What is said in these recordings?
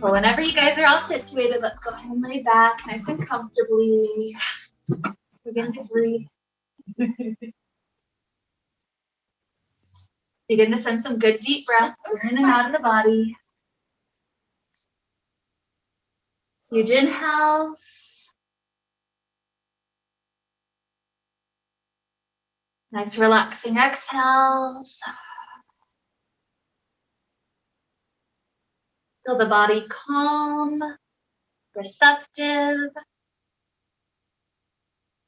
Well, whenever you guys are all situated, let's go ahead and lay back nice and comfortably. Begin to breathe. Begin to send some good deep breaths in and out of the body. Huge inhales. Nice relaxing exhales. Feel the body calm, receptive,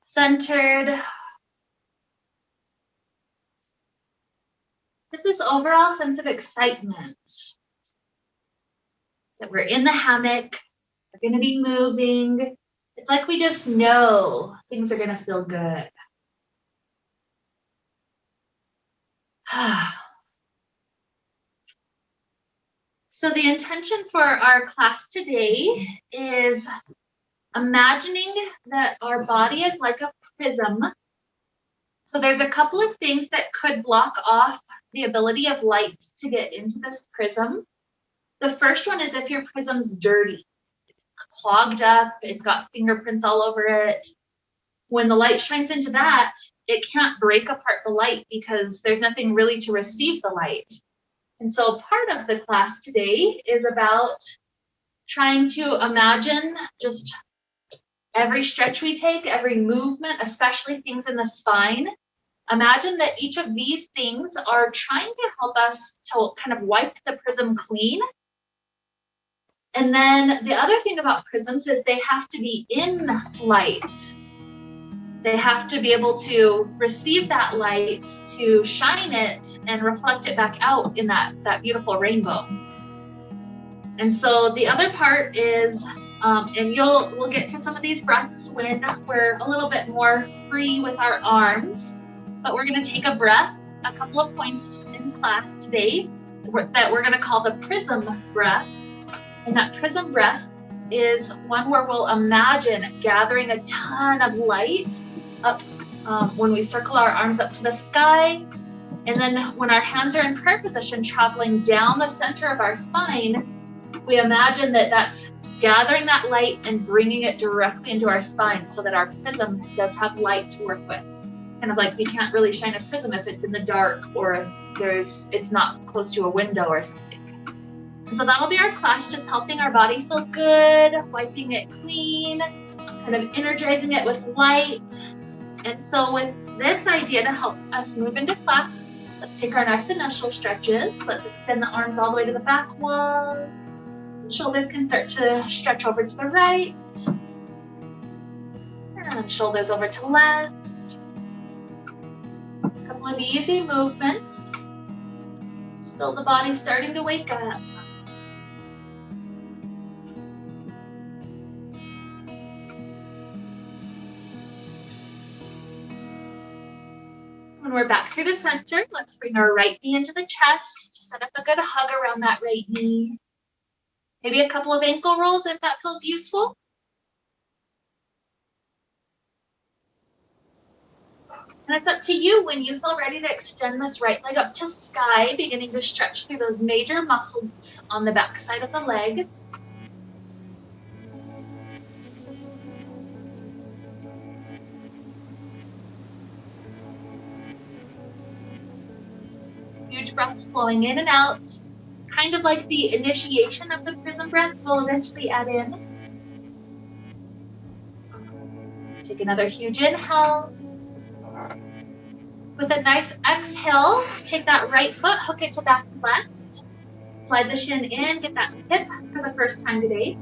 centered. Just this overall sense of excitement that we're in the hammock, we're going to be moving. It's like we just know things are going to feel good. So the intention for our class today is imagining that our body is like a prism. So there's a couple of things that could block off the ability of light to get into this prism. The first one is if your prism's dirty, it's clogged up, it's got fingerprints all over it. When the light shines into that, it can't break apart the light because there's nothing really to receive the light. And so part of the class today is about trying to imagine just every stretch we take, every movement, especially things in the spine. Imagine that each of these things are trying to help us to kind of wipe the prism clean. And then the other thing about prisms is they have to be in light. They have to be able to receive that light, to shine it and reflect it back out in that beautiful rainbow. And so the other part is, and we'll get to some of these breaths when we're a little bit more free with our arms, but we're going to take a breath, a couple of points in class today that we're going to call the prism breath. And that prism breath is one where we'll imagine gathering a ton of light up when we circle our arms up to the sky. And then when our hands are in prayer position, traveling down the center of our spine, we imagine that that's gathering that light and bringing it directly into our spine so that our prism does have light to work with. Kind of like you can't really shine a prism if it's in the dark or if it's not close to a window or something. And so that'll be our class, just helping our body feel good, wiping it clean, kind of energizing it with light. And so with this idea to help us move into class, let's take our nice initial stretches. Let's extend the arms all the way to the back wall. Shoulders can start to stretch over to the right. And shoulders over to left. A couple of easy movements. Just feel the body starting to wake up. When we're back through the center, let's bring our right knee into the chest. Set up a good hug around that right knee. Maybe a couple of ankle rolls if that feels useful. And it's up to you when you feel ready to extend this right leg up to sky, beginning to stretch through those major muscles on the back side of the leg. Huge breaths flowing in and out, kind of like the initiation of the prism breath we'll eventually add in. Take another huge inhale. With a nice exhale, take that right foot, hook it to back left. Slide the shin in, get that hip for the first time today.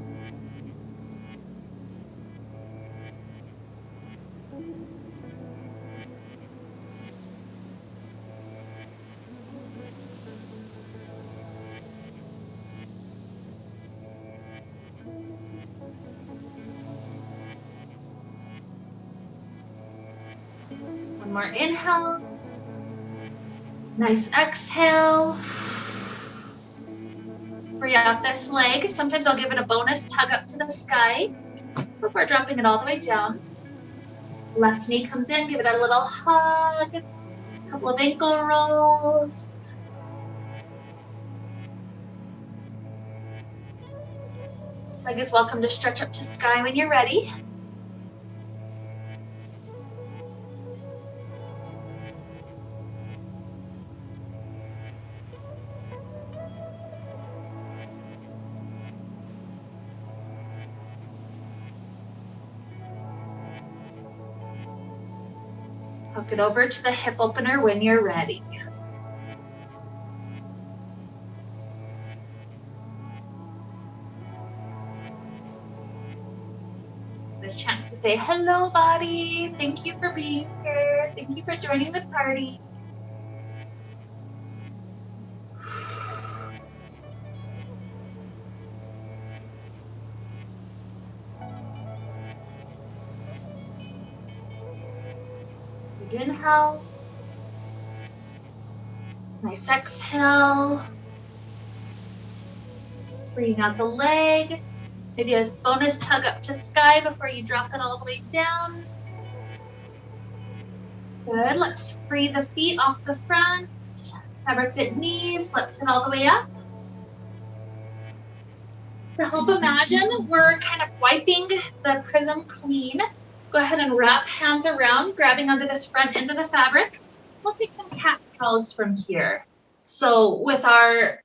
One more inhale. Nice exhale. Free out this leg. Sometimes I'll give it a bonus tug up to the sky before dropping it all the way down. Left knee comes in, give it a little hug. A couple of ankle rolls. Leg is welcome to stretch up to sky when you're ready. Hook it over to the hip opener when you're ready. This chance to say, hello, body. Thank you for being here. Thank you for joining the party. Big inhale. Nice exhale. Freeing out the leg. Maybe a bonus tug up to sky before you drop it all the way down. Good. Let's free the feet off the front. Fabrics at knees. Let's sit all the way up. To help imagine, we're kind of wiping the prism clean. Go ahead and wrap hands around, grabbing onto this front end of the fabric. We'll take some cat cows from here. So with our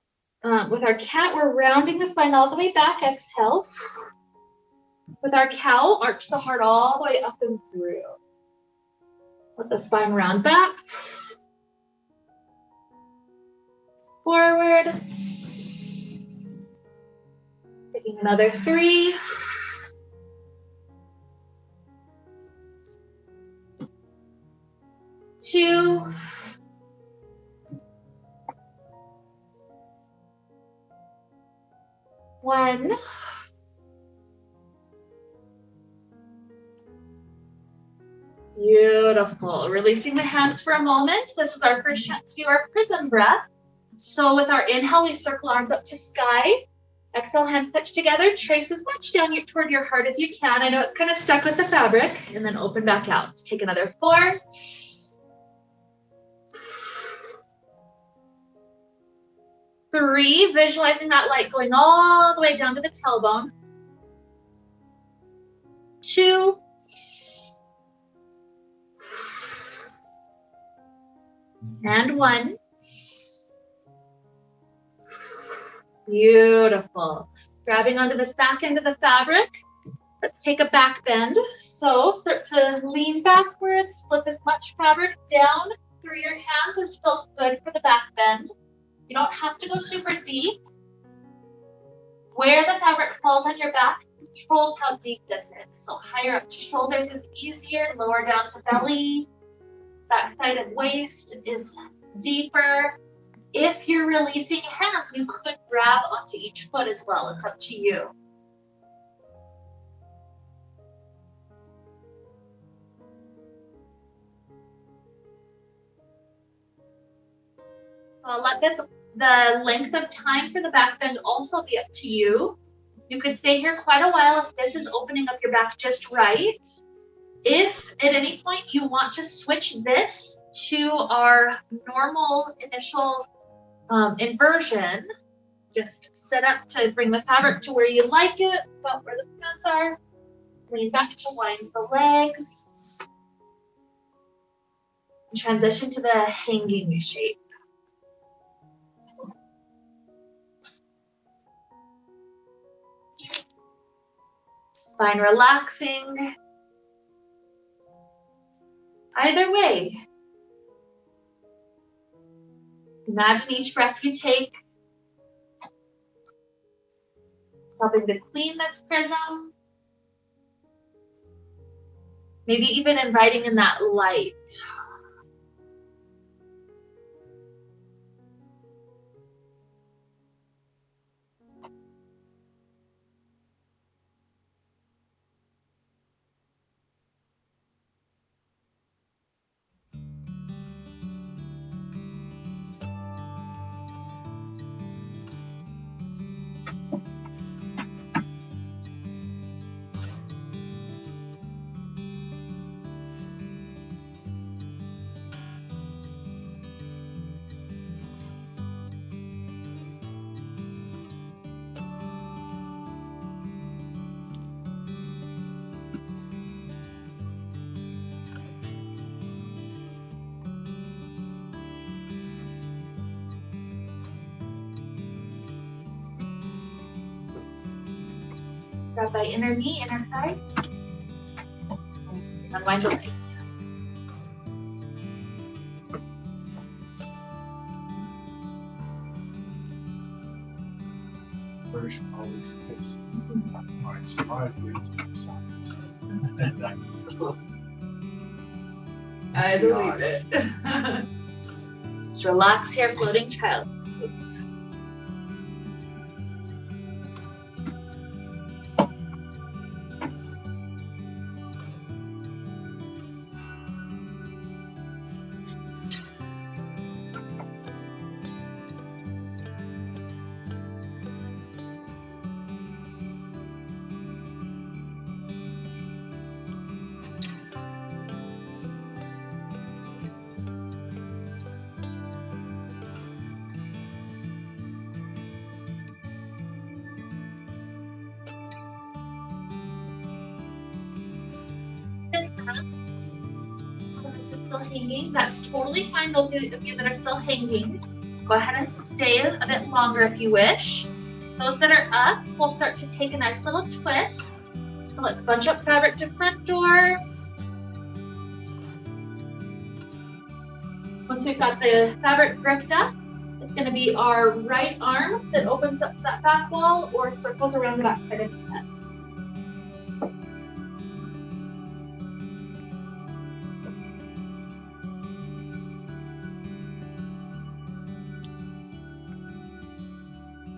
cat, we're rounding the spine all the way back. Exhale. With our cow, arch the heart all the way up and through. Let the spine round back. Forward. Taking another 3. 2. 1. Beautiful. Releasing the hands for a moment. This is our first chance to do our prism breath. So with our inhale, we circle arms up to sky. Exhale, hands touch together. Trace as much down toward your heart as you can. I know it's kind of stuck with the fabric. And then open back out. Take another 4. 3, visualizing that light going all the way down to the tailbone. 2. And 1. Beautiful. Grabbing onto this back end of the fabric. Let's take a back bend. So start to lean backwards, slip as much fabric down through your hands as feels good for the back bend. You don't have to go super deep. Where the fabric falls on your back controls how deep this is. So higher up to shoulders is easier, lower down to belly. That side of waist is deeper. If you're releasing hands, you could grab onto each foot as well. It's up to you. Let the length of time for the back bend also be up to you. You could stay here quite a while if this is opening up your back just right. If at any point you want to switch this to our normal initial inversion, just set up to bring the fabric to where you like it, about where the pants are. Lean back to wind the legs. And transition to the hanging shape. Spine relaxing. Either way, imagine each breath you take is helping to clean this prism. Maybe even inviting in that light. Grab by inner knee, inner thigh. Just unwind the legs. First, always gets my smart I believe it. Just relax here, floating child pose. Still hanging, that's totally fine. Those of you that are still hanging, go ahead and stay a bit longer if you wish. Those that are up, we'll start to take a nice little twist. So let's bunch up fabric to front door. Once we've got the fabric gripped up, it's going to be our right arm that opens up that back wall or circles around the back side of the head.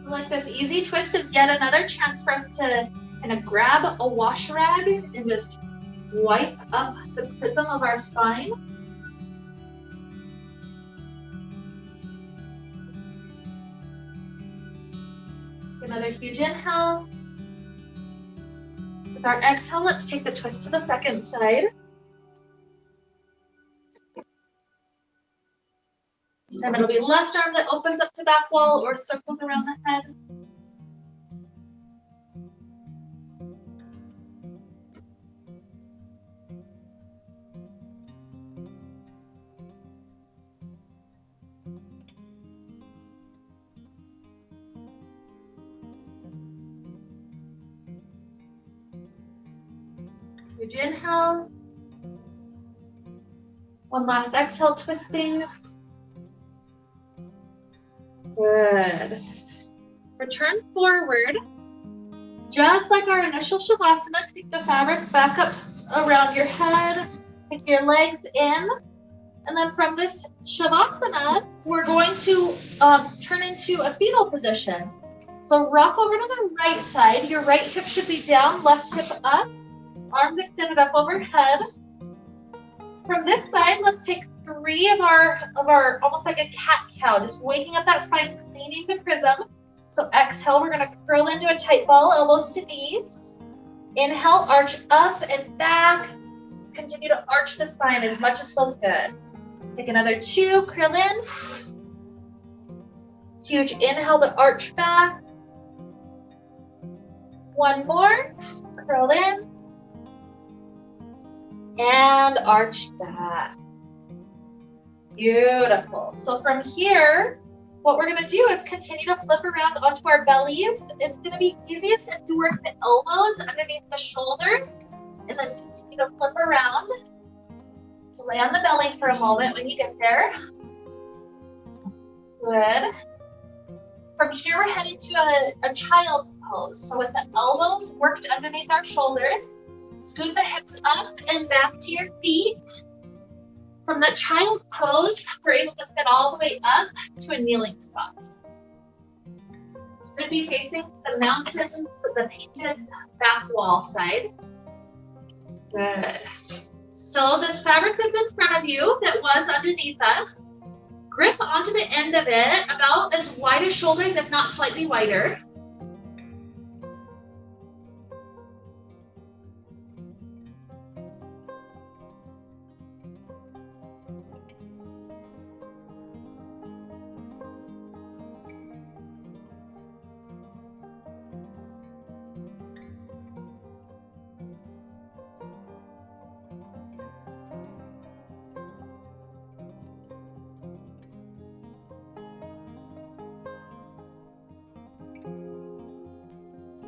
Like this easy twist is yet another chance for us to kind of grab a wash rag and just wipe up the prism of our spine. Another huge inhale. With our exhale, let's take the twist to the second side. This time it'll be left arm that opens up to back wall or circles around the head. Huge inhale. One last exhale, twisting. Good. Return forward. Just like our initial Shavasana, take the fabric back up around your head, take your legs in, and then from this Shavasana, we're going to turn into a fetal position. So rock over to the right side. Your right hip should be down, left hip up, arms extended up overhead. From this side, let's take 3 of our almost like a cat-cow, just waking up that spine, cleaning the prism. So exhale, we're gonna curl into a tight ball, elbows to knees. Inhale, arch up and back. Continue to arch the spine as much as feels good. Take another 2, curl in. Huge inhale to arch back. 1 more, curl in. And arch back. Beautiful. So from here, what we're gonna do is continue to flip around onto our bellies. It's gonna be easiest if you work the elbows underneath the shoulders and then continue to flip around. So lay on the belly for a moment when you get there. Good. From here, we're heading to a child's pose. So with the elbows worked underneath our shoulders, scoot the hips up and back to your feet. From the child pose, we're able to sit all the way up to a kneeling spot. Could be facing the mountains, the painted back wall side. Good. So this fabric that's in front of you that was underneath us, grip onto the end of it about as wide as shoulders, if not slightly wider.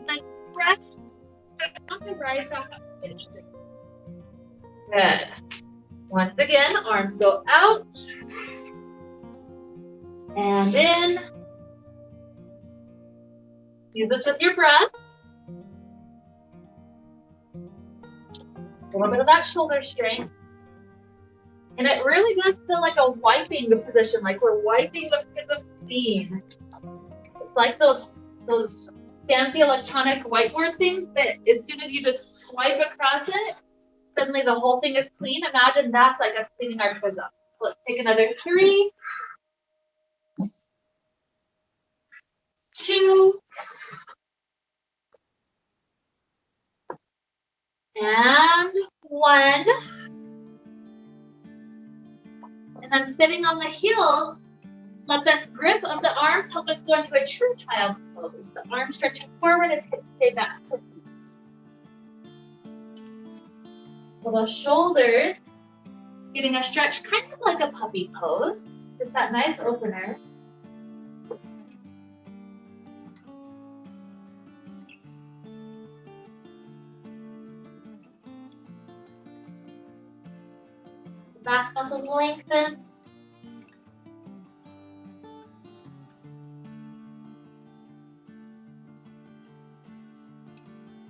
Then press and rise back up. Finish it. Good. Once again, arms go out. And in. Use this with your breath. A little bit of that shoulder strength. And it really does feel like a wiping position, like we're wiping the prism clean. It's like those fancy electronic whiteboard things that as soon as you just swipe across it, suddenly the whole thing is clean. Imagine that's like us cleaning our prism. So let's take another 3, 2, and 1. And then sitting on the heels, let this grip of the arms help us go into a true child's pose. The arms stretching forward as hips stay back to feet. So the shoulders getting a stretch kind of like a puppy pose. Just that nice opener. Back muscles lengthen.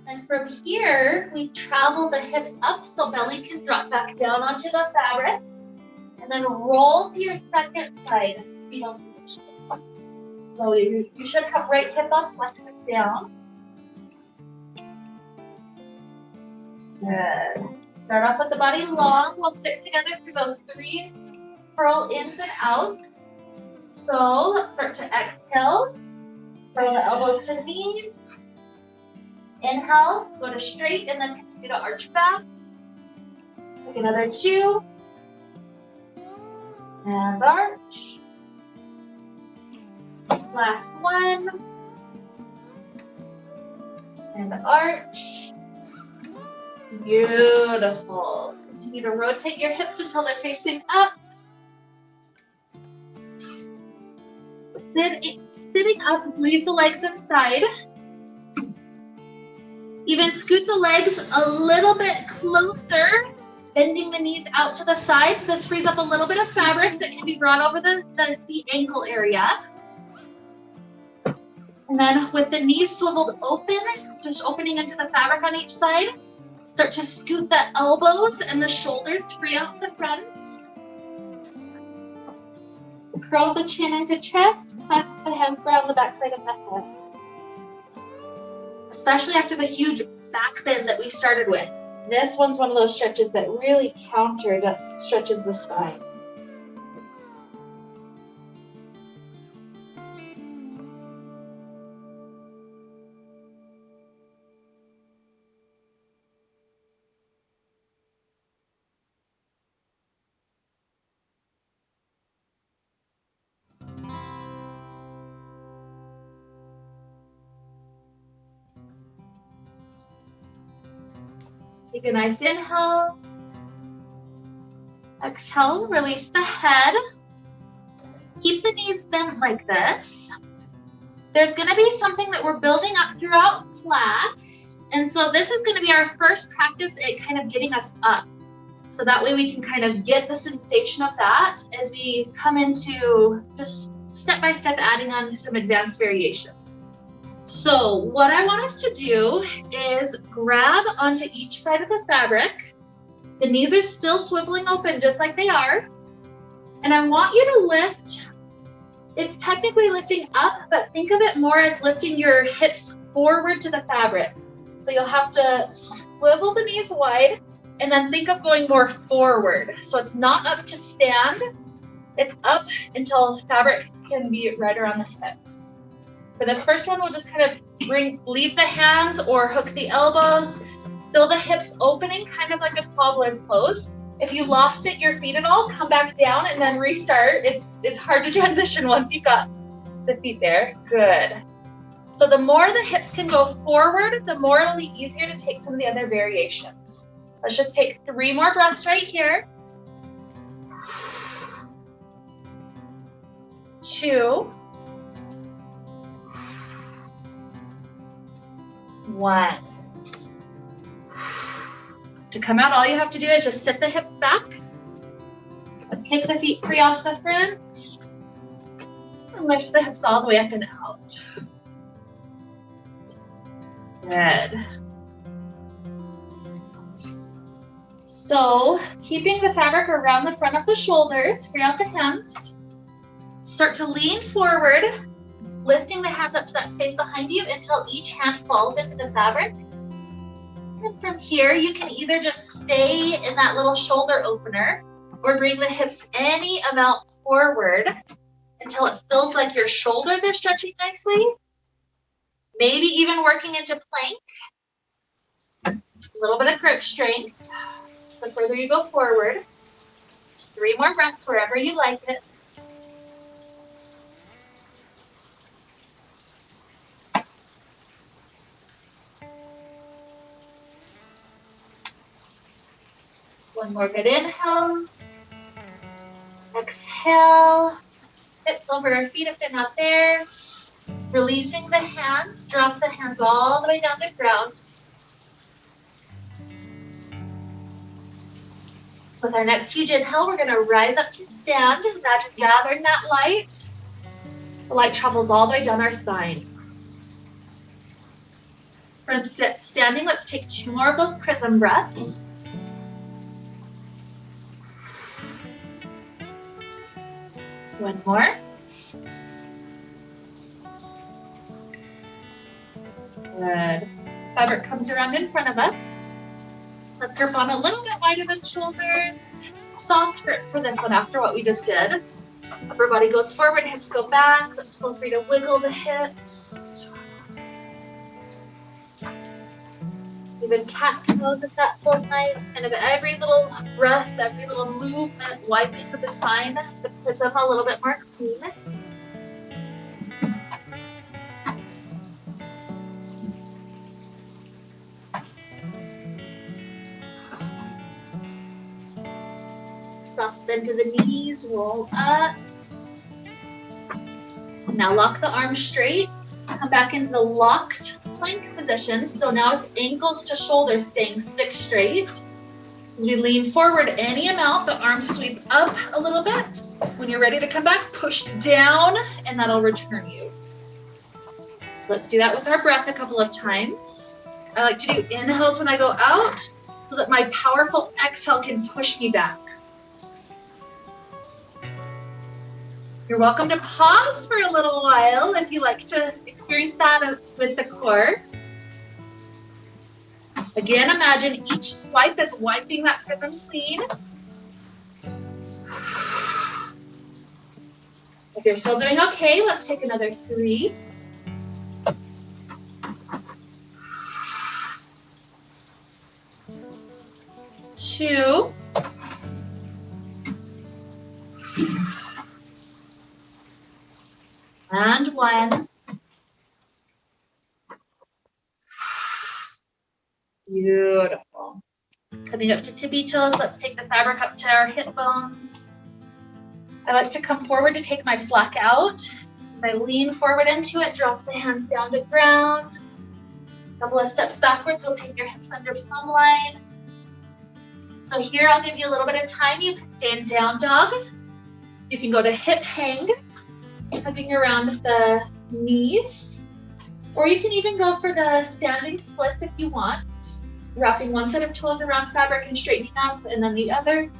And from here, we travel the hips up so belly can drop back down onto the fabric. And then roll to your second side. So you should have right hip up, left hip down. Good. Start off with the body long. We'll sit together through those 3 curl ins and outs. So let's start to exhale. Bring the elbows to knees. Inhale, go to straight and then continue to arch back. Take another 2. And arch. Last 1. And arch. Beautiful. Continue to rotate your hips until they're facing up. Sitting up, leave the legs inside. Even scoot the legs a little bit closer, bending the knees out to the sides. This frees up a little bit of fabric that can be brought over the ankle area. And then with the knees swiveled open, just opening into the fabric on each side, start to scoot the elbows and the shoulders free off the front. Curl the chin into chest, clasp the hands around the backside of the head. Especially after the huge back bend that we started with. This one's one of those stretches that really stretches the spine. Take a nice inhale. Exhale, release the head. Keep the knees bent like this. There's gonna be something that we're building up throughout class. And so this is gonna be our first practice at kind of getting us up. So that way we can kind of get the sensation of that as we come into just step by step adding on some advanced variations. So what I want us to do is grab onto each side of the fabric. The knees are still swiveling open just like they are. And I want you to lift. It's technically lifting up, but think of it more as lifting your hips forward to the fabric. So you'll have to swivel the knees wide and then think of going more forward. So it's not up to stand, it's up until fabric can be right around the hips. For this first one, we'll just kind of leave the hands or hook the elbows, feel the hips opening, kind of like a cobbler's pose. If you lost it, your feet at all, come back down and then restart. It's hard to transition once you've got the feet there. Good. So the more the hips can go forward, the more it'll be easier to take some of the other variations. Let's just take 3 more breaths right here. 2. 1. To come out, all you have to do is just sit the hips back. Let's kick the feet free off the front. And lift the hips all the way up and out. Good. So, keeping the fabric around the front of the shoulders, free out the hands. Start to lean forward, lifting the hands up to that space behind you until each hand falls into the fabric. And from here, you can either just stay in that little shoulder opener or bring the hips any amount forward until it feels like your shoulders are stretching nicely. Maybe even working into plank. A little bit of grip strength. The further you go forward. Just 3 more breaths wherever you like it. One more good inhale. Exhale. Hips over our feet if they're not there. Releasing the hands. Drop the hands all the way down to the ground. With our next huge inhale, we're going to rise up to stand. Imagine gathering that light. The light travels all the way down our spine. From standing, let's take 2 more of those prism breaths. One more. Good. Fabric comes around in front of us. Let's grip on a little bit wider than shoulders. Soft grip for this one after what we just did. Upper body goes forward, hips go back. Let's feel free to wiggle the hips. Even cat pose if that feels nice. Kind of every little breath, every little movement, wiping the spine, the prism a little bit more clean. Soft bend to the knees, roll up. Now lock the arms straight. Come back into the locked plank position. So now it's ankles to shoulders staying stick straight. As we lean forward any amount, the arms sweep up a little bit. When you're ready to come back, push down and that'll return you. So let's do that with our breath a couple of times. I like to do inhales when I go out so that my powerful exhale can push me back. You're welcome to pause for a little while if you like to experience that with the core. Again, imagine each swipe is wiping that prism clean. If you're still doing okay, let's take another 3. 2. And 1. Beautiful. Coming up to tippy toes, let's take the fabric up to our hip bones. I like to come forward to take my slack out. As I lean forward into it, drop the hands down to ground. A couple of steps backwards, we'll take your hips under plumb line. So here I'll give you a little bit of time. You can stay in down dog. You can go to hip hang, hugging around the knees, or you can even go for the standing splits if you want, wrapping one set of toes around fabric and straightening up, and then the other.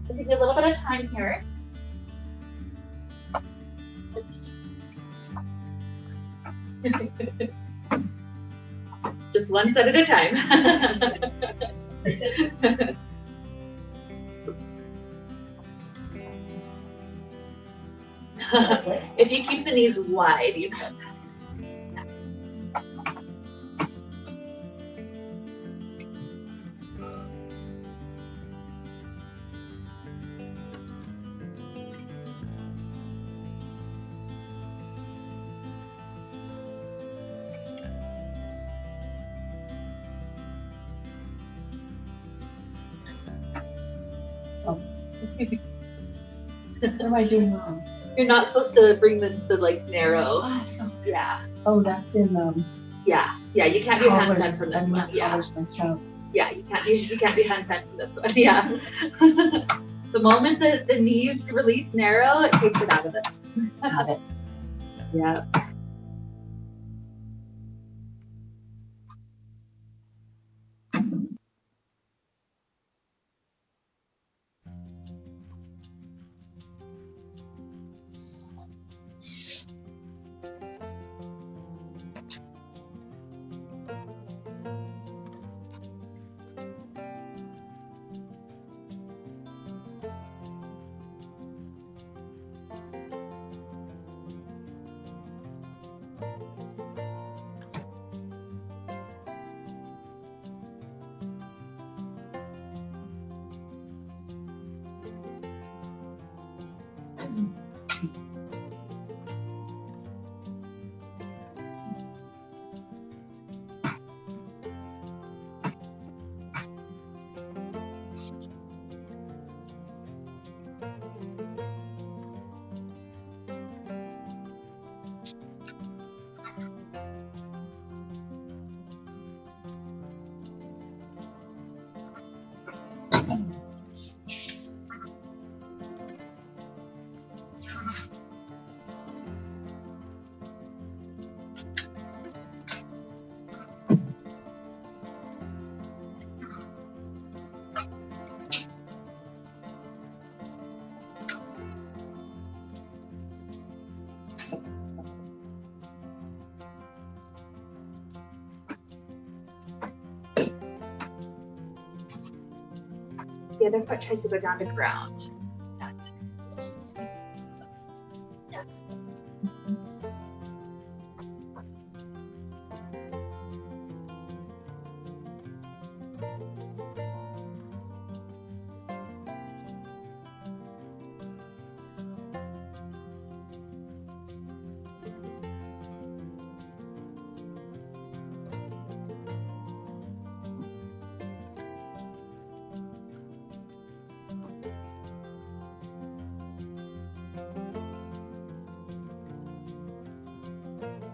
I'll give you a little bit of time here. Oops. Just one set at a time. If you keep the knees wide, you can. What am I doing wrong? You're not supposed to bring the legs narrow. Yeah. Oh, that's in Yeah. You can't do handstand from this one. Yeah. Myself. Yeah, you can't be handstand for this one. Yeah. The moment the knees release narrow, it takes it out of this. Got it. Yeah. The other foot tries to go down to ground. That's it. Yes.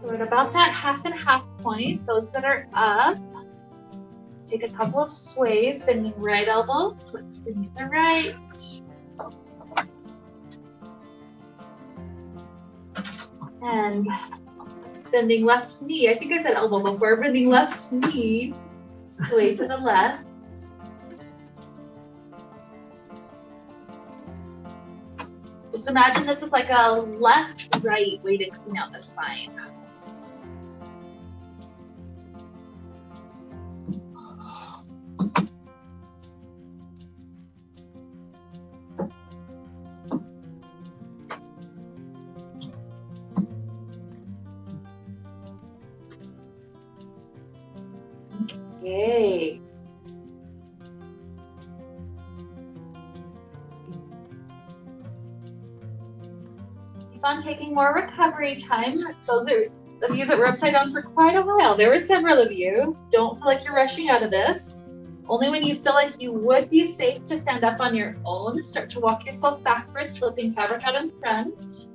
So at about that half and half point, those that are up, let's take a couple of sways, bending right elbow, let's bend the right. And bending left knee. I think I said elbow before. Bending left knee, sway to the left. Just imagine this is like a left-right way to clean out the spine. Okay. Keep on taking more recovery time. Those of you that were upside down for quite a while, there were several of you. Don't feel like you're rushing out of this. Only when you feel like you would be safe to stand up on your own, start to walk yourself backwards, flipping fabric out in front.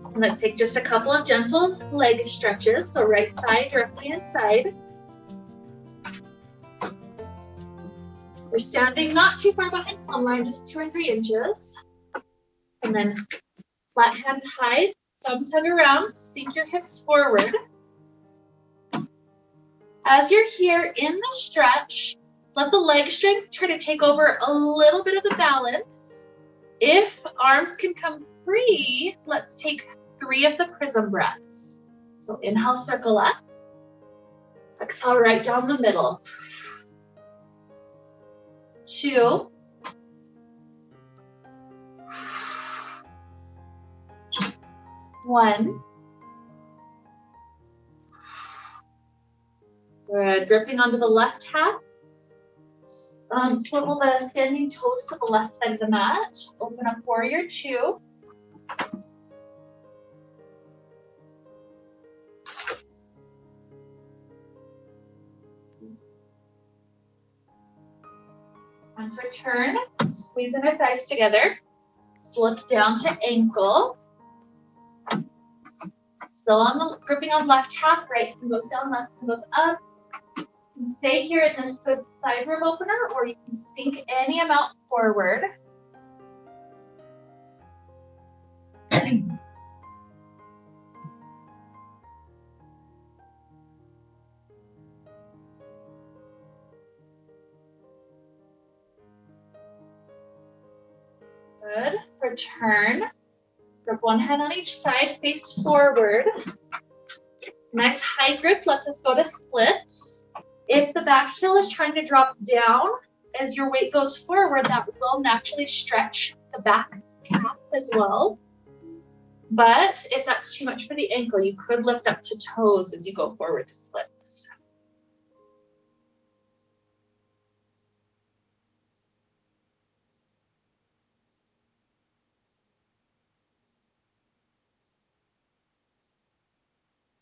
And let's take just a couple of gentle leg stretches. So right thigh directly inside. We're standing not too far behind plumb line, just 2 or 3 inches. And then flat hands high, thumbs hug around, sink your hips forward. As you're here in the stretch, let the leg strength try to take over a little bit of the balance. If arms can come free, let's take 3 of the prism breaths. So inhale, circle up. Exhale, right down the middle. 2. 1. Good. Gripping onto the left half. Swivel the standing toes to the left side of the mat. Open up warrior 2. Once return, squeeze inner thighs together. Slip down to ankle. Still on the gripping on left half, right hand goes down, left hand goes up. You can stay here in this good side rib opener, or you can sink any amount forward. Good. Return. Grip one hand on each side, face forward. Nice high grip lets us go to splits. If the back heel is trying to drop down, as your weight goes forward, that will naturally stretch the back calf as well. But if that's too much for the ankle, you could lift up to toes as you go forward to splits.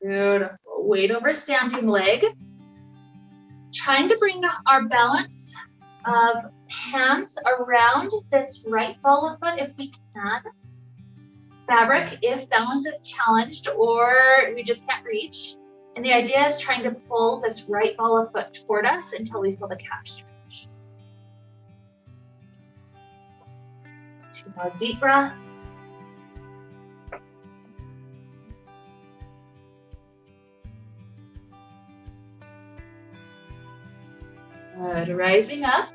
Beautiful. Weight over standing leg. Trying to bring our balance of hands around this right ball of foot if we can. Fabric if balance is challenged or we just can't reach. And the idea is trying to pull this right ball of foot toward us until we feel the calf stretch. 2 more deep breaths. Good. Rising up.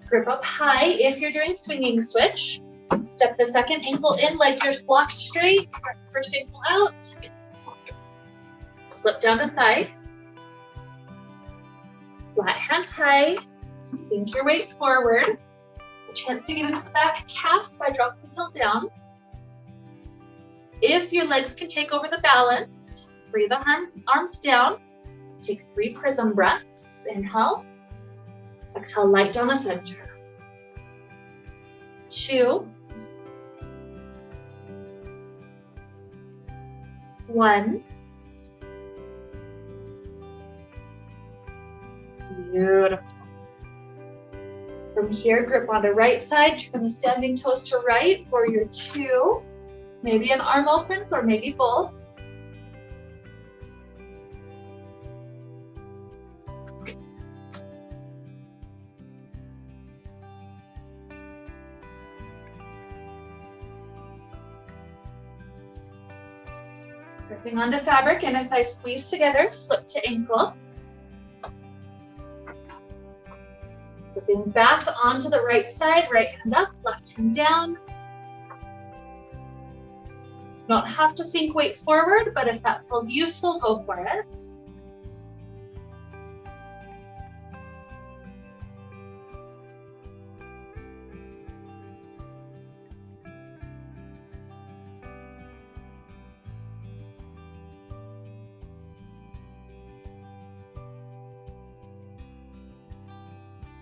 Grip up high if you're doing swinging switch. Step the second ankle in, legs are blocked straight. First ankle out. Slip down to thigh. Flat hands high. Sink your weight forward. A chance to get into the back calf by dropping the heel down. If your legs can take over the balance, breathe the arms down. Let's take 3 prism breaths. Inhale. Exhale, light down the center. 2. 1. Beautiful. From here, grip on the right side, turn the standing toes to right for your 2. Maybe an arm opens or maybe both. Gripping onto fabric, and if I squeeze together, slip to ankle. Flipping back onto the right side, right hand up, left hand down. Don't have to sink weight forward, but if that feels useful, go for it.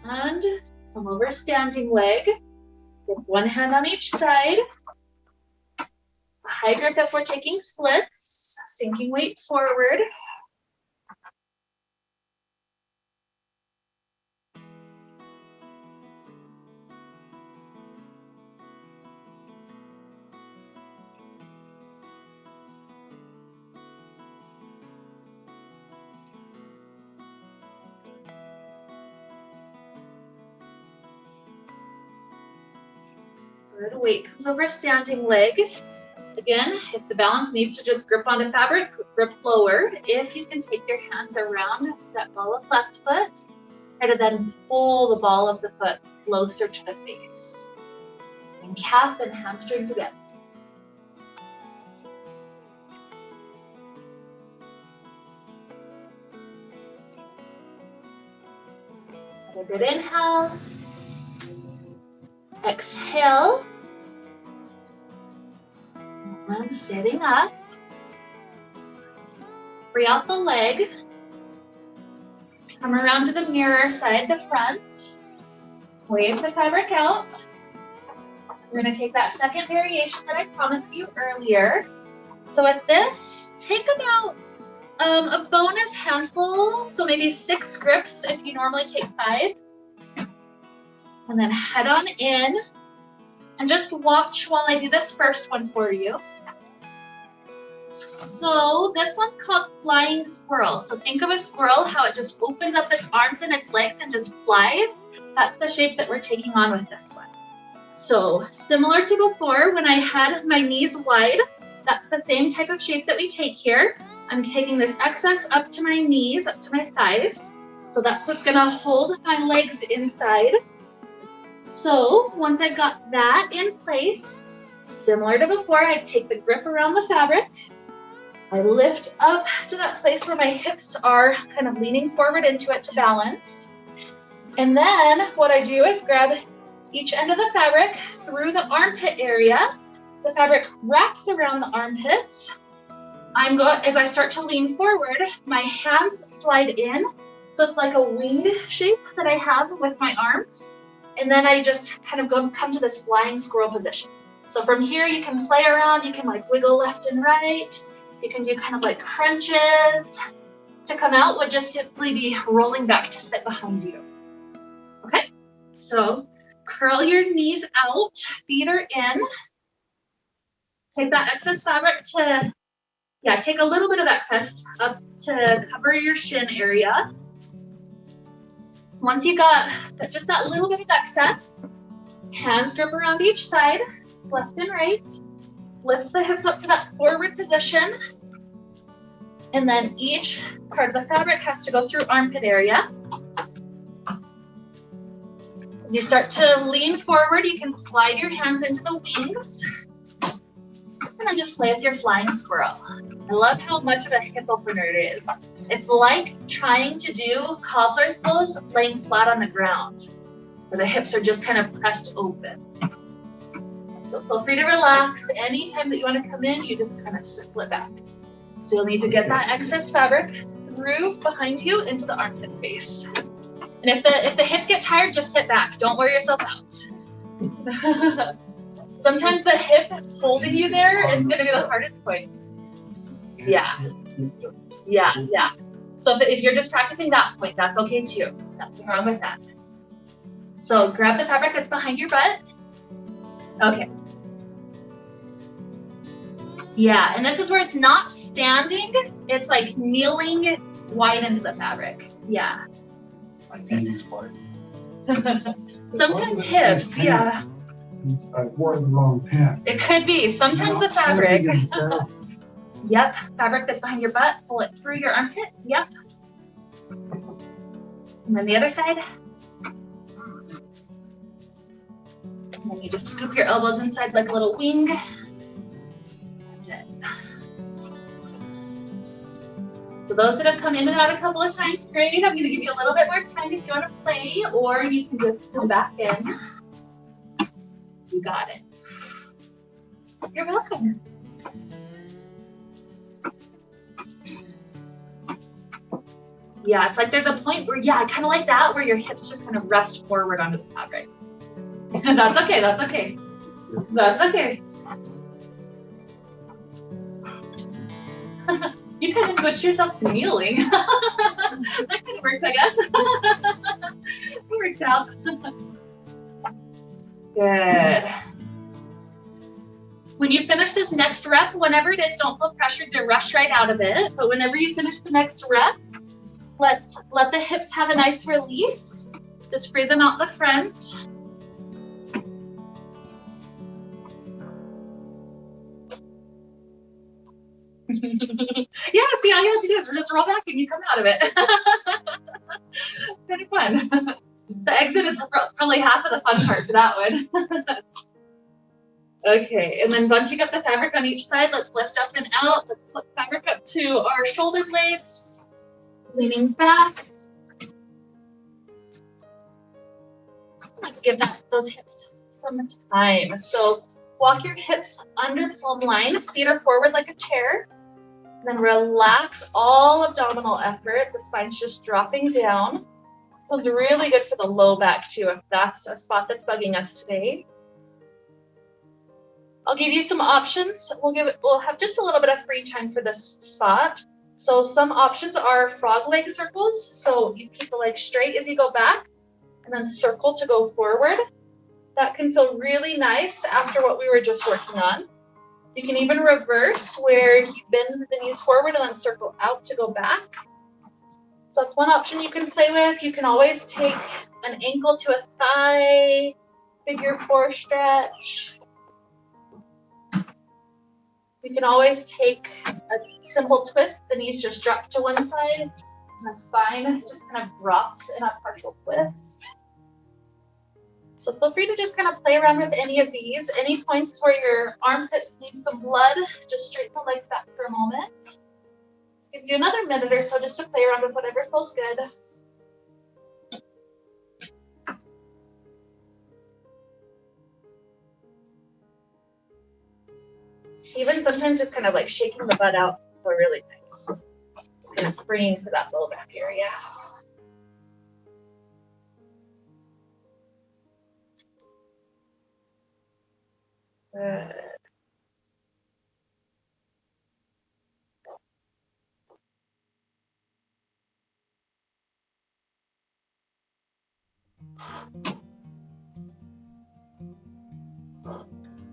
And come over standing leg. With one hand on each side. A high grip if we're taking splits. Sinking weight forward. Good. Weight comes over standing leg. Again, if the balance needs to just grip onto fabric, grip lower. If you can take your hands around that ball of left foot, try to then pull the ball of the foot closer to the face. And calf and hamstring together. Have a good inhale. Exhale. And sitting up. Free out the leg. Come around to the mirror side, the front. Wave the fabric out. We're going to take that second variation that I promised you earlier. So with this, take about a bonus handful, so maybe 6 grips if you normally take 5. And then head on in and just watch while I do this first one for you. So this one's called flying squirrel. So think of a squirrel, how it just opens up its arms and its legs and just flies. That's the shape that we're taking on with this one. So similar to before, when I had my knees wide, that's the same type of shape that we take here. I'm taking this excess up to my knees, up to my thighs. So that's what's gonna hold my legs inside. So once I've got that in place, similar to before, I take the grip around the fabric. I lift up to that place where my hips are kind of leaning forward into it to balance. And then what I do is grab each end of the fabric through the armpit area. The fabric wraps around the armpits. As I start to lean forward, my hands slide in. So it's like a wing shape that I have with my arms. And then I just kind of come to this flying squirrel position. So from here, you can play around. You can like wiggle left and right. You can do kind of like crunches. To come out would just simply be rolling back to sit behind you. Okay, so curl your knees out, feet are in. Take that excess fabric take a little bit of excess up to cover your shin area. Once you got just that little bit of excess, hands grip around each side, left and right. Lift the hips up to that forward position. And then each part of the fabric has to go through armpit area. As you start to lean forward, you can slide your hands into the wings. And then just play with your flying squirrel. I love how much of a hip opener it is. It's like trying to do cobbler's pose laying flat on the ground, where the hips are just kind of pressed open. So feel free to relax. Anytime that you want to come in, you just kind of circle it back. So you'll need to get that excess fabric through behind you into the armpit space. And if the hips get tired, just sit back. Don't wear yourself out. Sometimes the hip holding you there is going to be the hardest point. Yeah. So if you're just practicing that point, that's okay too. Nothing wrong with that. So grab the fabric that's behind your butt. Okay. Yeah, and this is where it's not standing, it's like kneeling wide into the fabric. Yeah. My knees wide. Sometimes hips, yeah. I wore the wrong pant. It could be. Sometimes the fabric. Yep, fabric that's behind your butt, pull it through your armpit. Yep. And then the other side. And then you just scoop your elbows inside like a little wing. That's it. For those that have come in and out a couple of times, great. I'm going to give you a little bit more time if you want to play, or you can just come back in. You got it. You're welcome. Yeah, it's like there's a point where, kind of like that, where your hips just kind of rest forward onto the fabric. That's okay, that's okay. That's okay. You kind of switch yourself to kneeling. That kind of works, I guess. It works out. Good. When you finish this next rep, whenever it is, don't feel pressured to rush right out of it. But whenever you finish the next rep, let's let the hips have a nice release. Just free them out the front. Yeah, see, all you have to do is just roll back and you come out of it. Kind of fun. The exit is probably half of the fun part for that one. Okay, and then bunching up the fabric on each side, let's lift up and out. Let's lift fabric up to our shoulder blades. Leaning back. Let's give those hips some time. So walk your hips under plumb line, feet are forward like a chair. Then relax all abdominal effort. The spine's just dropping down. So it's really good for the low back too, if that's a spot that's bugging us today. I'll give you some options. We'll have just a little bit of free time for this spot. So some options are frog leg circles. So you keep the legs straight as you go back and then circle to go forward. That can feel really nice after what we were just working on. You can even reverse where you bend the knees forward and then circle out to go back. So that's one option you can play with. You can always take an ankle to a thigh, figure 4 stretch. You can always take a simple twist. The knees just drop to one side and the spine just kind of drops in a partial twist. So feel free to just kind of play around with any of these. Any points where your armpits need some blood, just straighten the legs back for a moment. Give you another minute or so just to play around with whatever feels good. Even sometimes just kind of like shaking the butt out are really nice. Just kind of freeing for that low back area. Good.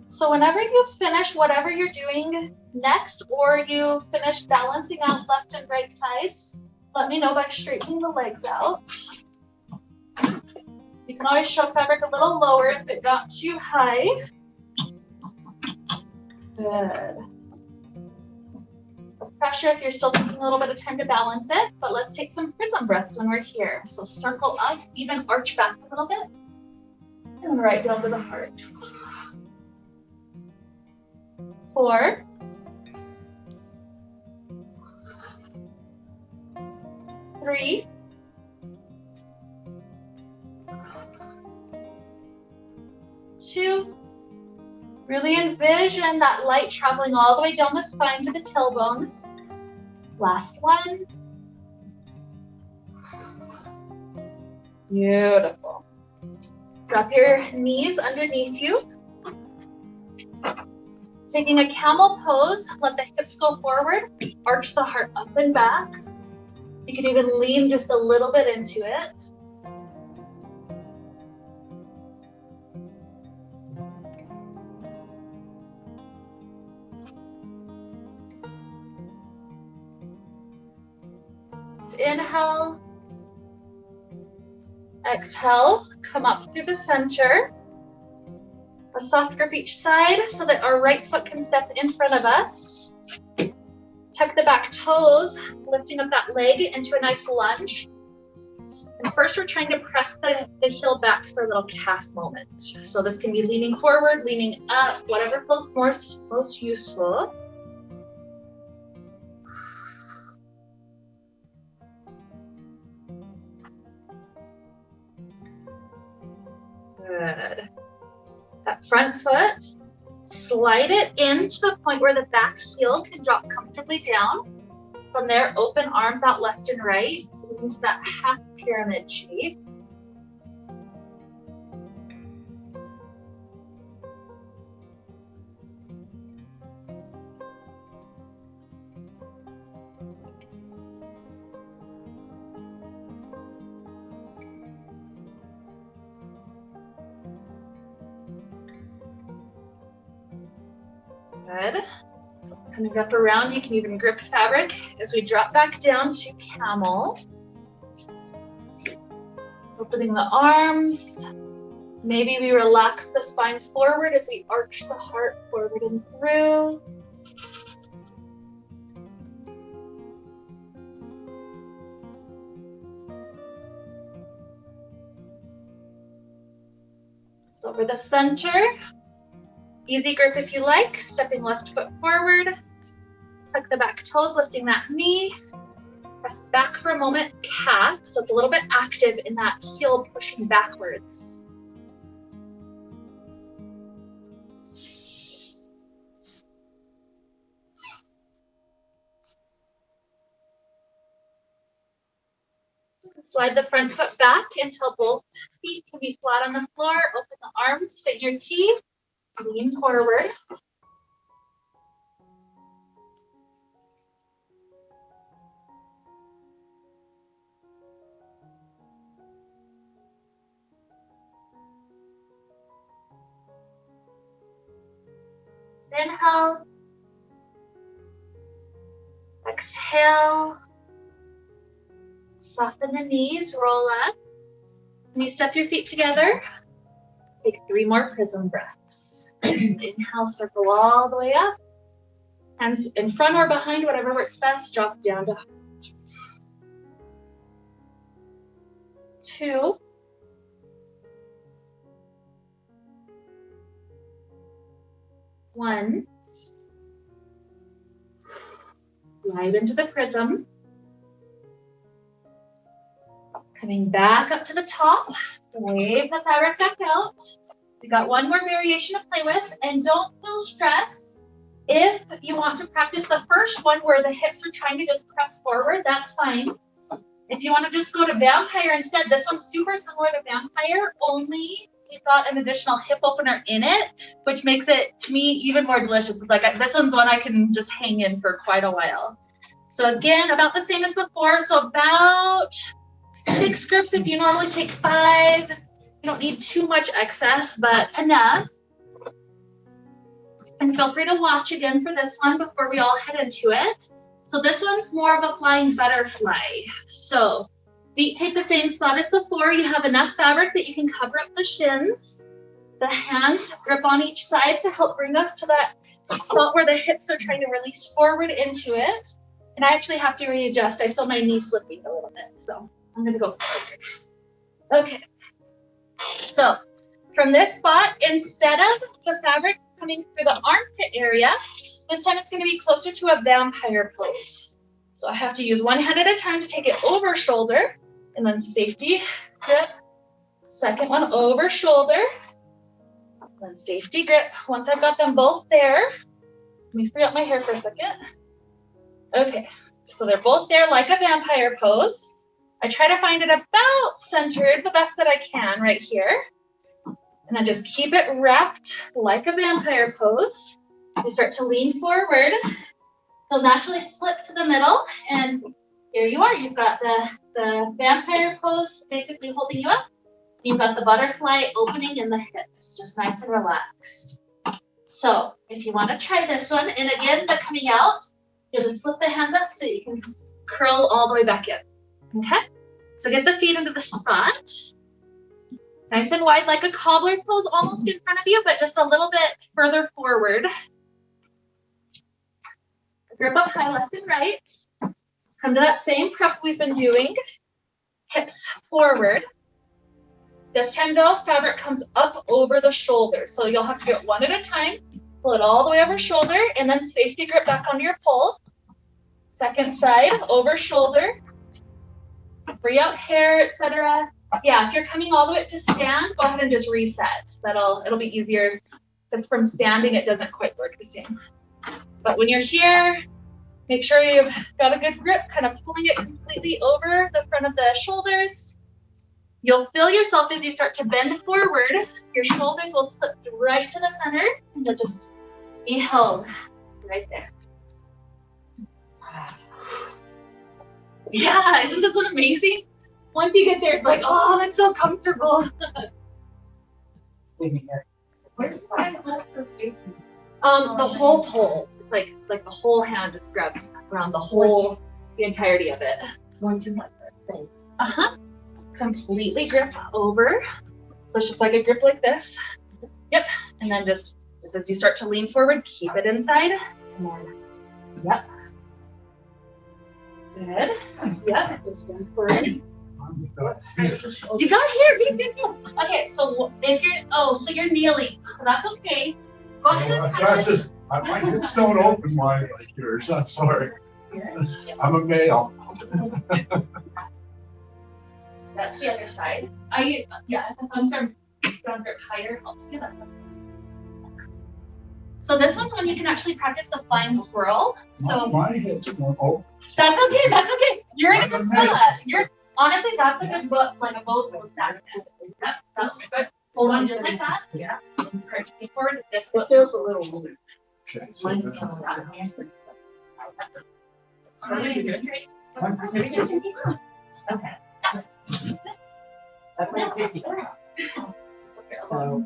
So whenever you finish whatever you're doing next, or you finish balancing out left and right sides, let me know by straightening the legs out. You can always show fabric a little lower if it got too high. Good. No pressure if you're still taking a little bit of time to balance it, but let's take some prism breaths when we're here. So circle up, even arch back a little bit, and right down to the heart. 4, 3, 2. Really envision that light traveling all the way down the spine to the tailbone. Last one. Beautiful. Drop your knees underneath you. Taking a camel pose, let the hips go forward, arch the heart up and back. You can even lean just a little bit into it. Let's inhale. Exhale, come up through the center. A soft grip each side so that our right foot can step in front of us. Tuck the back toes, lifting up that leg into a nice lunge. And first we're trying to press the heel back for a little calf moment. So this can be leaning forward, leaning up, whatever feels most useful. Good. That front foot, slide it in to the point where the back heel can drop comfortably down. From there, open arms out left and right into that half pyramid shape. Good. Coming up around, you can even grip fabric as we drop back down to camel. Opening the arms. Maybe we relax the spine forward as we arch the heart forward and through. So over the center. Easy grip if you like, stepping left foot forward, tuck the back toes, lifting that knee, press back for a moment, calf, so it's a little bit active in that heel pushing backwards. Slide the front foot back until both feet can be flat on the floor, open the arms, fit your teeth. Lean forward. Inhale. exhale. Soften the knees, roll up. When you step your feet together, take 3 more prism breaths. Inhale, circle all the way up. Hands in front or behind, whatever works best. Drop down to 2. 1. Glide into the prism. Coming back up to the top, wave the fabric back out. We got 1 more variation to play with, and don't feel stress. If you want to practice the first one where the hips are trying to just press forward, that's fine. If you want to just go to vampire instead, this one's super similar to vampire, only you've got an additional hip opener in it, which makes it, to me, even more delicious. It's like, this one's one I can just hang in for quite a while. So again, about the same as before. So about 6 grips if you normally take 5. You don't need too much excess, but enough. And feel free to watch again for this one before we all head into it. So this one's more of a flying butterfly. So feet take the same spot as before. You have enough fabric that you can cover up the shins. The hands grip on each side to help bring us to that spot where the hips are trying to release forward into it. And I actually have to readjust. I feel my knee slipping a little bit. So I'm gonna go forward. Okay. So from this spot, instead of the fabric coming through the armpit area, this time it's going to be closer to a vampire pose. So I have to use 1 hand at a time to take it over shoulder, and then safety grip. Second one over shoulder, then safety grip. Once I've got them both there, let me free up my hair for a second. Okay, so they're both there like a vampire pose. I try to find it about centered the best that I can right here. And then just keep it wrapped like a vampire pose. You start to lean forward. They'll naturally slip to the middle. And here you are. You've got the vampire pose basically holding you up. You've got the butterfly opening in the hips, just nice and relaxed. So if you want to try this one, and again, the coming out, you'll just slip the hands up so you can curl all the way back in. Okay? So get the feet into the spot. Nice and wide, like a cobbler's pose, almost in front of you, but just a little bit further forward. Grip up high, left and right. Come to that same prep we've been doing. Hips forward. This time though, fabric comes up over the shoulder. So you'll have to do it 1 at a time. Pull it all the way over shoulder, and then safety grip back onto your pull. Second side, over shoulder. Free out hair, etc. Yeah, if you're coming all the way up to stand, go ahead and just reset. It'll be easier, because from standing it doesn't quite work the same. But when you're here, make sure you've got a good grip, kind of pulling it completely over the front of the shoulders. You'll feel yourself as you start to bend forward. Your shoulders will slip right to the center, and you'll just be held right there. Yeah, isn't this one amazing? Once you get there, it's like, oh, it's so comfortable. Where do I let the safety? The whole pole. It's like the whole hand just grabs around the entirety of it. It's one too much. Thing. Completely grip over. So it's just like a grip like this. Yep. And then just as you start to lean forward, keep it inside. And then, yep. Good. Yep. Just bend forward. You got here. Good. Okay. So if you're, so you're kneeling. So that's okay. Go ahead. That's just, my hips don't open wide like yours. I'm sorry. I'm a male. That's the other side. Yeah, if the thumbs are down grip higher, helps you. So this one's when you can actually practice the flying squirrel. So my hips don't open. That's okay. That's okay. You're in a good spot. Honestly, that's a good book, like a both of that. Yep, that's good. Hold on just like that. Yeah. Start to kick forward. This It feels a little loose. Okay. Okay. That's my safety. So,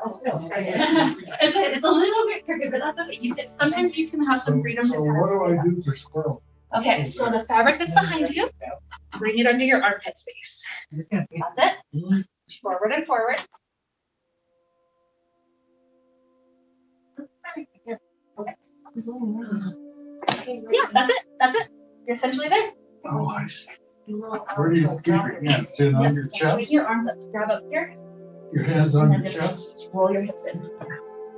It's a little bit crooked, but that's okay. Sometimes you can have some freedom to So kind what of. do I do for squirrel? Okay, so the fabric that's behind you, bring it under your armpit space. That's it. Forward and forward. Okay. Yeah, that's it. That's it. You're essentially there. Oh, I see. Where do you keep your hands? In on your Swing chest? your arms up. Grab up here. Your hands on And your then chest? just roll your hips in.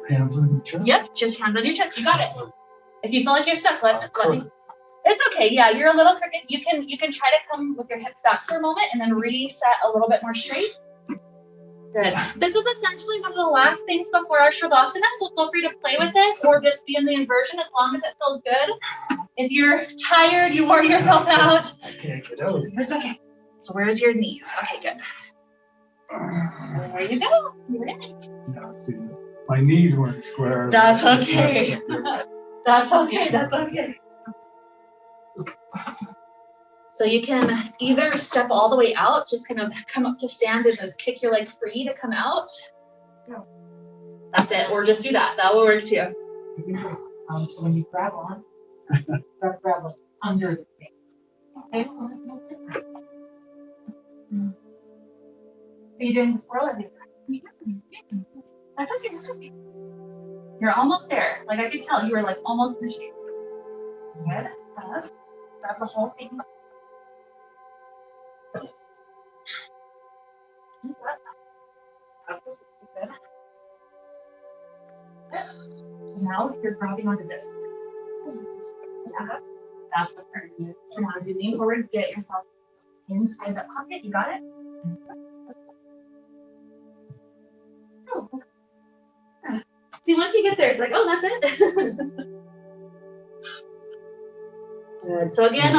Hands on your chest? Yep, just hands on your chest. You got it. If you feel like you're stuck, let me. It's okay. Yeah, you're a little crooked. You can try to come with your hips back for a moment and then reset a little bit more straight. Good. This is essentially one of the last things before our shavasana, so feel free to play with it or just be in the inversion as long as it feels good. If you're tired, you wore yourself out. I can't get out. It's okay. So where's your knees? Okay, good. There you go. You're in it. Yeah, see, my knees weren't square. That's okay. That's okay. That's okay. So you can either step all the way out, just kind of come up to stand and just kick your leg free to come out. That's it. Or just do that. That will work too. So when you grab on, grab under the thing. Okay. Are you doing the squirrel? That's okay. That's okay. You're almost there. Like I could tell you were like almost in shape. Good. Up. Grab the whole thing. Good. So now you're grabbing onto this. Yeah. That's the part. So now as you lean forward, get yourself inside that pocket. You got it? Oh, okay. See, once you get there, it's like, oh, that's it. Good. So again,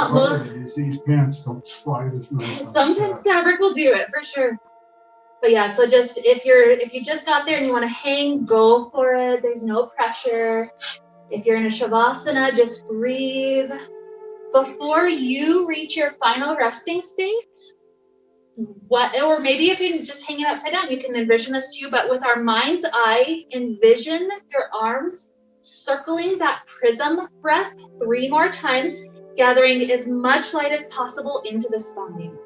these pants don't fly this nice. Sometimes fabric will do it for sure. But yeah, so just if you just got there and you want to hang, go for it. There's no pressure. If you're in a shavasana, just breathe. Before you reach your final resting state, or maybe if you're just hanging upside down, you can envision this too, but with our mind's eye, envision your arms circling that prism breath 3 more times, gathering as much light as possible into the spine.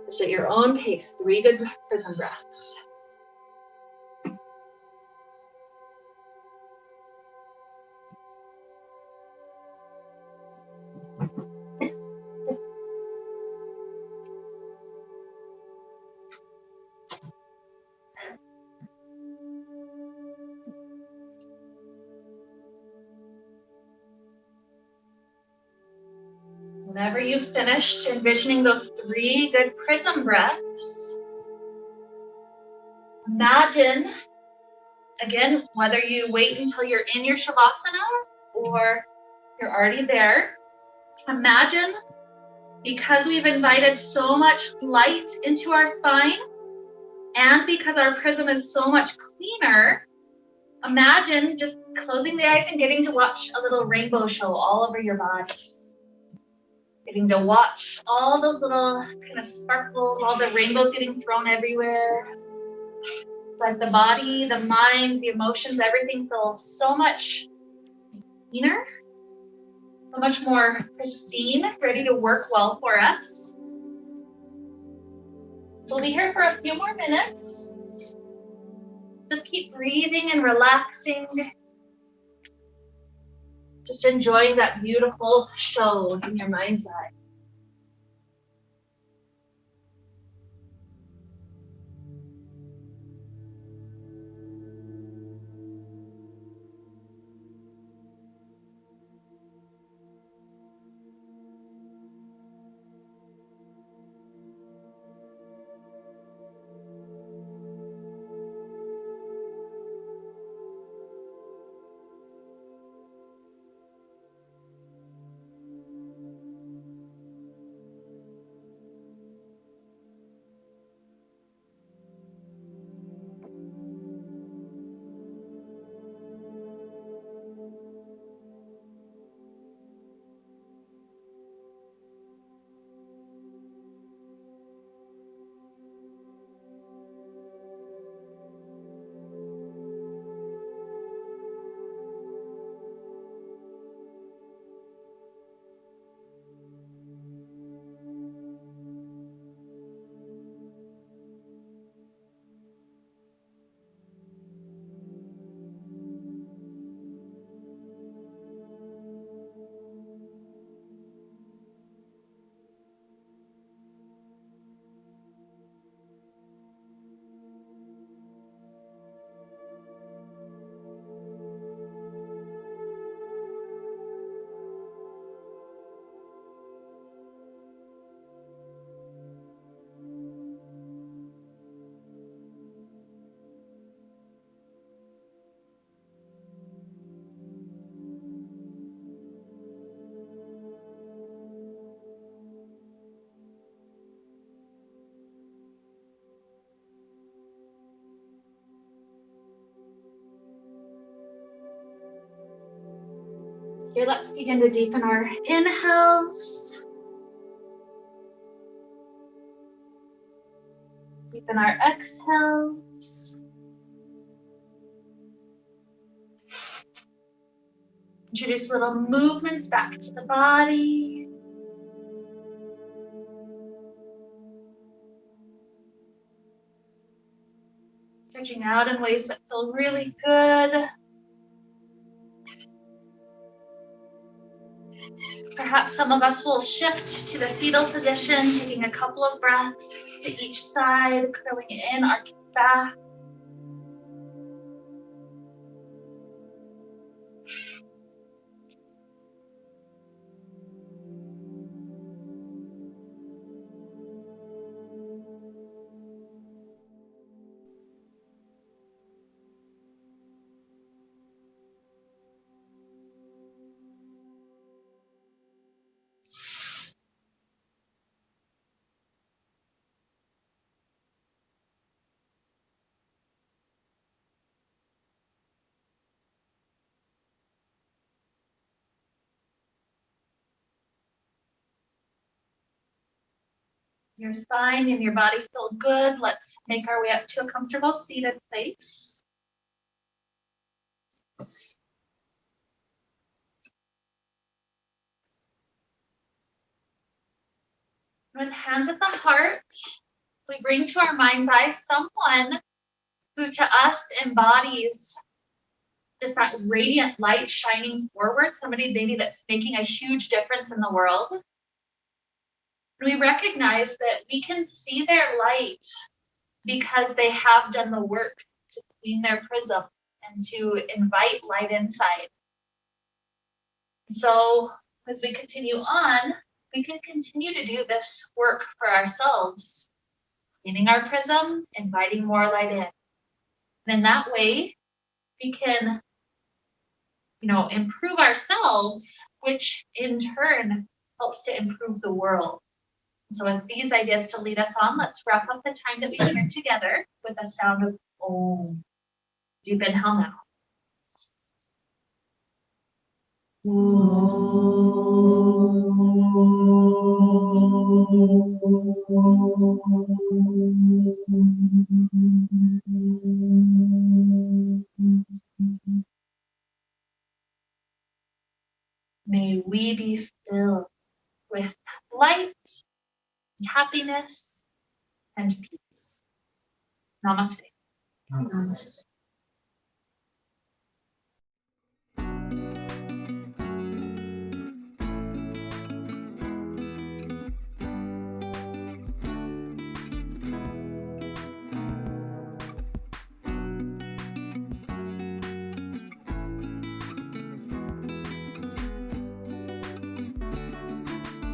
Just at your own pace, 3 good prism breaths. Whenever you've finished envisioning those 3 good prism breaths, imagine, again, whether you wait until you're in your shavasana or you're already there, imagine, because we've invited so much light into our spine and because our prism is so much cleaner, imagine just closing the eyes and getting to watch a little rainbow show all over your body. Getting to watch all those little kind of sparkles, all the rainbows getting thrown everywhere. Like the body, the mind, the emotions, everything feels so much cleaner, so much more pristine, ready to work well for us. So we'll be here for a few more minutes. Just keep breathing and relaxing. Just enjoying that beautiful show in your mind's eye. Here, let's begin to deepen our inhales. Deepen our exhales. Introduce little movements back to the body. Stretching out in ways that feel really good. Perhaps some of us will shift to the fetal position, taking a couple of breaths to each side, curling in, arching back. Your spine and your body feel good. Let's make our way up to a comfortable seated place. With hands at the heart, we bring to our mind's eye someone who to us embodies just that radiant light shining forward, somebody maybe that's making a huge difference in the world. We recognize that we can see their light because they have done the work to clean their prism and to invite light inside. So as we continue on, we can continue to do this work for ourselves, cleaning our prism, inviting more light in. And in that way, we can, improve ourselves, which in turn helps to improve the world. So with these ideas to lead us on, let's wrap up the time that we shared together with a sound of Om. Deep inhale now. May we be filled with light, happiness, and peace. Namaste. Namaste.